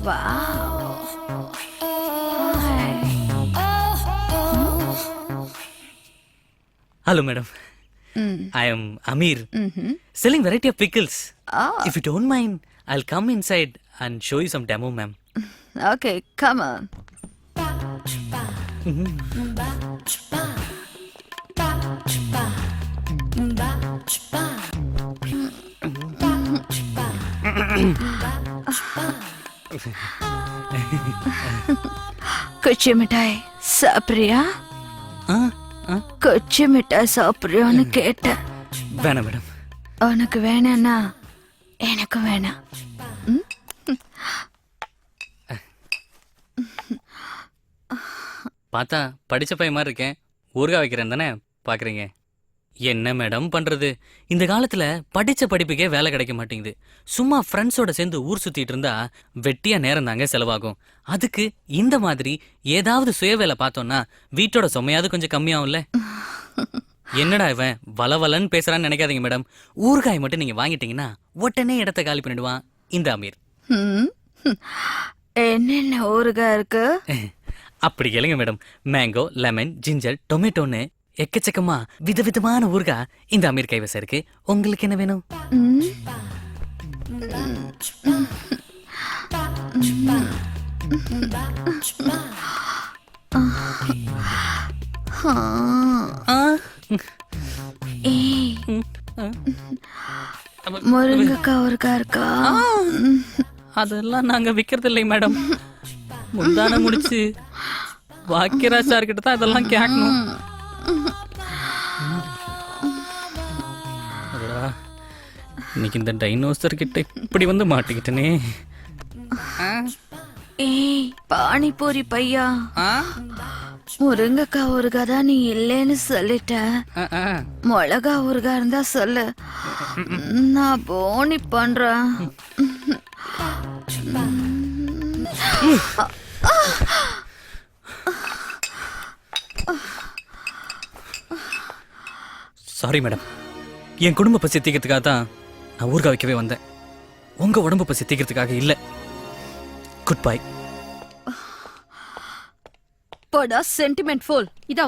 Wow. Hello, madam. I am Amir, selling variety of pickles. Oh, If you don't mind, I'll come inside and show you some demo, ma'am. okay, come on. குச்சி மிட்டாய் சாப்பிட்றியா? குச்சி மிட்டாய் சாப்பிட்றியான்னு கேட்டேன். வேணாம் madam. உனக்கு வேணான்னா எனக்கு வேணாம். பார்த்தா படிச்ச பையன் மாதிரி இருக்கேன். ஊறுகாய் வைக்கிறேன் தானே பார்க்குறீங்க. என்ன மேடம் பண்ணுறது, இந்த காலத்தில் படித்த படிப்புக்கே வேலை கிடைக்க மாட்டேங்குது. சும்மா ஃப்ரெண்ட்ஸோட சேர்ந்து ஊர் சுற்றிட்டு இருந்தா வெட்டியாக நேரம் தாங்க செலவாகும். அதுக்கு இந்த மாதிரி ஏதாவது சுய வேலை பார்த்தோன்னா வீட்டோட சுமையாவது கொஞ்சம் கம்மியாகும்ல. என்னடா இவன் வளவலன்னு பேசுறான்னு நினைக்காதீங்க மேடம். ஊறுகாய் மட்டும் நீங்கள் வாங்கிட்டீங்கன்னா உடனே இடத்த காலி பண்ணிடுவான் இந்த அமீர். என்னென்ன ஊறுகாய் இருக்கு? அப்படி கேளுங்க மேடம். மேங்கோ, லெமன், ஜிஞ்சர், டொமேட்டோன்னு எக்கச்சக்கமா விதவிதமான ஊறுகாய் இந்த அமீர் கைவசம் இருக்கு. உங்களுக்கு என்ன வேணும்? முருங்கைக்காய் ஊறுகாய் இருக்கா? அதெல்லாம் நாங்க விக்கிறது இல்லை மேடம். முந்தான முடிச்சு வாக்கியராஜ் சார் கிட்ட தான் இதெல்லாம் கேட்கணும். இன்னைக்கு இந்த டைனோசர் கிட்ட இப்படி வந்து மாட்டிக்கிட்டனே. ஏய் பானிபூரி பையா, முருங்கைக்காய் ஊறுகாய் தான் நீ இல்லைன்னு சொல்லிட்ட. மிளகா ஊறுகாய் இருந்தா சொல்லு, நான் போனி பண்றேன். Sorry madam. என் குடும்ப பசி தீக்கிறதுக்காக தான் நான் ஊறுகாய் வைக்கவே வந்தேன். உங்க உடம்பு பசி தீக்கிறதுக்காக இல்லை. Good bye. போடா சென்டிமெண்ட் ஃபுல். இதா